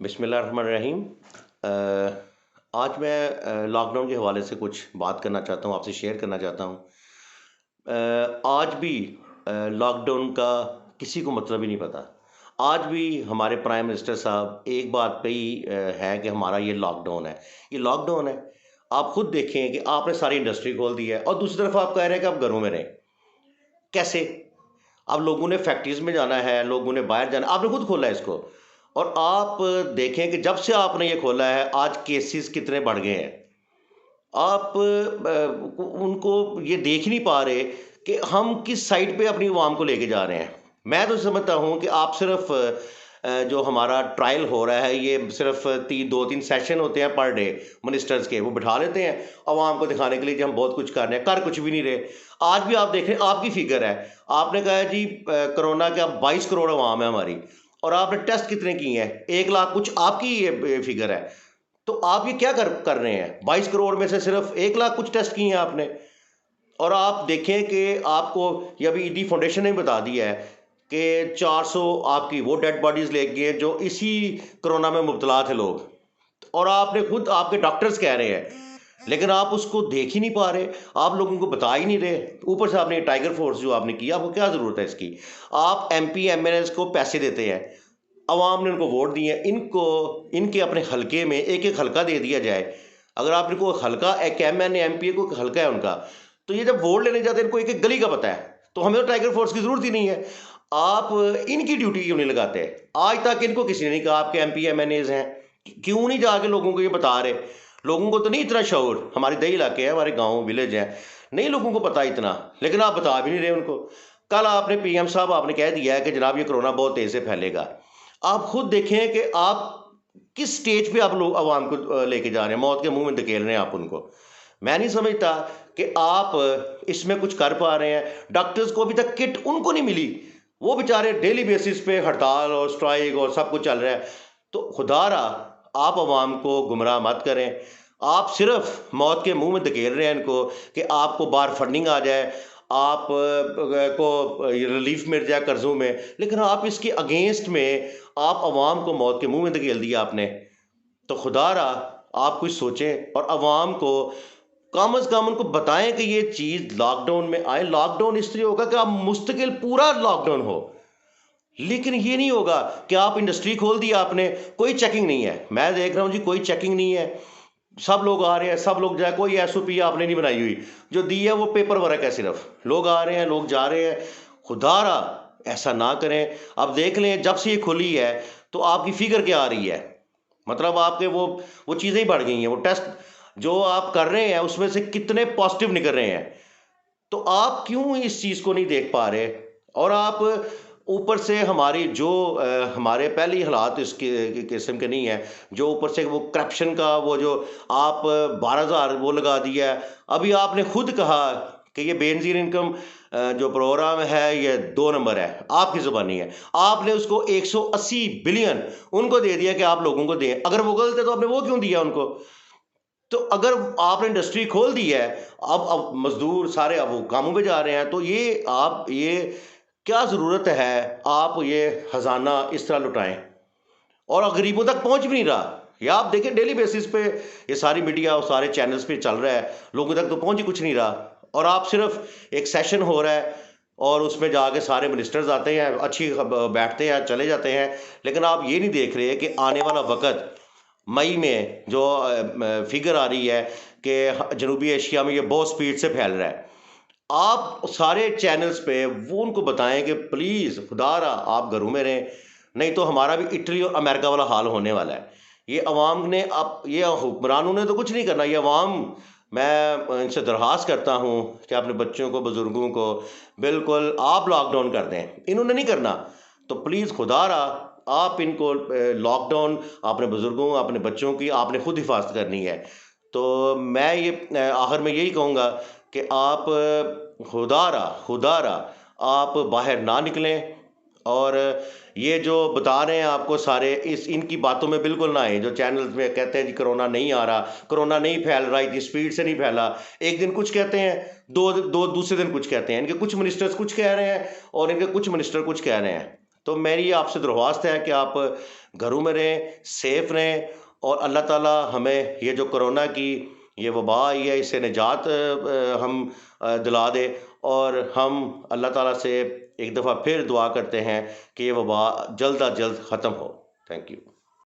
बिस्मिल्लाहिर्रहमानिर्रहीम। आज मैं लॉकडाउन के हवाले से कुछ बात करना चाहता हूँ, आपसे शेयर करना चाहता हूँ। आज भी लॉकडाउन का किसी को मतलब ही नहीं पता। आज भी हमारे प्राइम मिनिस्टर साहब एक बात पे ही है कि हमारा ये लॉकडाउन है, ये लॉकडाउन है। आप खुद देखें कि आपने सारी इंडस्ट्री खोल दी है और दूसरी तरफ आप कह रहे हैं कि आप घरों में रहें। कैसे? अब लोगों ने फैक्ट्रीज में जाना है, लोगों ने बाहर जाना, आपने खुद खोला है इसको। और आप देखें कि जब से आपने ये खोला है आज केसेस कितने बढ़ गए हैं। आप उनको ये देख ही नहीं पा रहे कि हम किस साइड पे अपनी आवाम को लेके जा रहे हैं। मैं तो समझता हूँ कि आप सिर्फ जो हमारा ट्रायल हो रहा है ये सिर्फ दो तीन सेशन होते हैं पर डे मिनिस्टर्स के, वो बिठा लेते हैं आवाम को दिखाने के लिए कि हम बहुत कुछ कर रहे हैं, कर कुछ भी नहीं रहे। आज भी आप देख रहे हैं, आपकी फिगर है, आपने कहा है जी कोरोना का 22 करोड़ आवाम है हमारी, और आपने टेस्ट कितने किए हैं? 1 लाख कुछ आपकी ये फिगर है। तो आप ये क्या कर रहे हैं? 22 करोड़ में से सिर्फ 1 लाख कुछ टेस्ट किए हैं आपने। और आप देखें कि आपको ये अभी ईडी फाउंडेशन ने बता दिया है कि 400 आपकी वो डेड बॉडीज ले गए जो इसी कोरोना में मुब्तला थे लोग। और आपने खुद, आपके डॉक्टर्स कह रहे हैं, लेकिन आप उसको देख ही नहीं पा रहे, आप लोगों को बता ही नहीं रहे। ऊपर से आपने टाइगर फोर्स जो आपने किया, आपको क्या ज़रूरत है इसकी? आप एमपी एमएलए को पैसे देते हैं, अवाम ने उनको वोट दिए हैं, इनको इनके अपने हलके में एक एक हलका दे दिया जाए। अगर आप इनको हलका, एक एम एन एम पी को हलका है उनका, तो ये जब वोट लेने जाते हैं इनको एक एक गली का पता है, तो हमें तो टाइगर फोर्स की ज़रूरत ही नहीं है। आप इनकी ड्यूटी क्यों नहीं लगाते? आज तक इनको किसी ने नहीं कहा आपके M P M N As हैं, क्यों नहीं जाके लोगों को ये बता रहे? लोगों को तो नहीं इतना शौर, हमारे दही इलाके हैं, हमारे गाँव विलेज हैं, नहीं लोगों को पता इतना, लेकिन आप बता भी नहीं रहे उनको। कल आपने पीएम साहब आपने कह दिया है कि जनाब ये कोरोना बहुत तेज़ से फैलेगा। आप खुद देखें कि आप किस स्टेज पे आप लोग आवाम को लेके जा रहे हैं, मौत के मुंह में धकेल रहे हैं आप उनको। मैं नहीं समझता कि आप इसमें कुछ कर पा रहे हैं। डॉक्टर्स को अभी तक किट उनको नहीं मिली, वो बेचारे डेली बेसिस पे हड़ताल और स्ट्राइक और सब कुछ चल रहा है। तो खुदारा आप आवाम को गुमराह मत करें। आप सिर्फ मौत के मुंह में धकेल रहे हैं इनको कि आपको बाहर फंडिंग आ जाए, आप को रिलीफ मिल जाए कर्जों में, लेकिन आप इसके अगेंस्ट में आप आवाम को मौत के मुंह में धकेल दिया आपने। तो खुदारा आप कुछ सोचें और आवाम को कम अज़ कम उनको बताएं कि ये चीज़ लॉकडाउन में आए। लॉकडाउन इस तरह होगा कि आप मुस्तकिल पूरा लॉकडाउन हो, लेकिन ये नहीं होगा कि आप इंडस्ट्री खोल दी आपने, कोई चेकिंग नहीं है। मैं देख रहा हूँ जी, कोई चेकिंग नहीं है, सब लोग आ रहे हैं, सब लोग जाए, कोई एसओपी आपने नहीं बनाई हुई, जो दी है वो पेपर वर्क है, सिर्फ लोग आ रहे हैं, लोग जा रहे हैं। खुदारा ऐसा ना करें। अब देख लें जब से ये खुली है तो आपकी फिगर क्या आ रही है, मतलब आपके वो चीज़ें ही बढ़ गई हैं, वो टेस्ट जो आप कर रहे हैं उसमें से कितने पॉजिटिव निकल रहे हैं। तो आप क्यों इस चीज़ को नहीं देख पा रहे? और आप ऊपर से हमारी जो हमारे पहले ही हालात इस किस्म के नहीं है, जो ऊपर से वो करप्शन का वो जो आप 12,000 वो लगा दिया है। अभी आपने खुद कहा कि ये बेनज़ीर इनकम जो प्रोग्राम है ये 2 नंबर है, आपकी ज़ुबानी है। आपने उसको 180 बिलियन उनको दे दिया कि आप लोगों को दें। अगर वो गलत है तो आपने वो क्यों दिया उनको? तो अगर आपने इंडस्ट्री खोल दी है, अब मजदूर सारे अब वो कामों पे जा रहे हैं, तो ये आप ये क्या ज़रूरत है आप ये खजाना इस तरह लुटाएं? और गरीबों तक पहुंच भी नहीं रहा। या आप देखें डेली बेसिस पे ये सारी मीडिया और सारे चैनल्स पे चल रहा है, लोगों तक तो पहुंच ही कुछ नहीं रहा। और आप सिर्फ एक सेशन हो रहा है और उसमें जाके सारे मिनिस्टर्स आते हैं, अच्छी बैठते हैं, चले जाते हैं, लेकिन आप ये नहीं देख रहे कि आने वाला वक्त मई में जो फिगर आ रही है कि जनूबी एशिया में ये बहुत स्पीड से फैल रहा है। आप सारे चैनल्स पे वो उनको बताएं कि प्लीज़ खुदारा आप घरों में रहें, नहीं तो हमारा भी इटली और अमेरिका वाला हाल होने वाला है। ये अवाम ने, अब ये हुक्मरानों ने तो कुछ नहीं करना, ये अवाम, मैं इनसे दरख्वास्त करता हूँ कि अपने बच्चों को, बुज़ुर्गों को बिल्कुल आप लॉकडाउन कर दें। इन्होंने नहीं करना, तो प्लीज़ खुदारा आप इनको लॉकडाउन, अपने बुज़ुर्गों, अपने बच्चों की आपने खुद हिफाजत करनी है। तो मैं ये आखिर में यही कहूँगा कि आप खुदारा खुदारा आप बाहर ना निकलें। और ये जो बता रहे हैं आपको सारे, इस इनकी बातों में बिल्कुल ना आए। जो चैनल्स में कहते हैं जी कोरोना नहीं आ रहा, कोरोना नहीं फैल रहा, इतनी स्पीड से नहीं फैला, एक दिन कुछ कहते हैं, दो दो दूसरे दिन कुछ कहते हैं। इनके कुछ मिनिस्टर्स कुछ कह रहे हैं और इनके कुछ मिनिस्टर कुछ कह रहे हैं। तो मेरी आपसे दरख्वास्त है कि आप घरों में रहें, सेफ रहें और अल्लाह ताला हमें ये जो कोरोना की ये वबा आई है इससे निजात हम दिला दे और हम अल्लाह ताला से एक दफ़ा फिर दुआ करते हैं कि ये वबा जल्द अज जल्द ख़त्म हो। Thank you.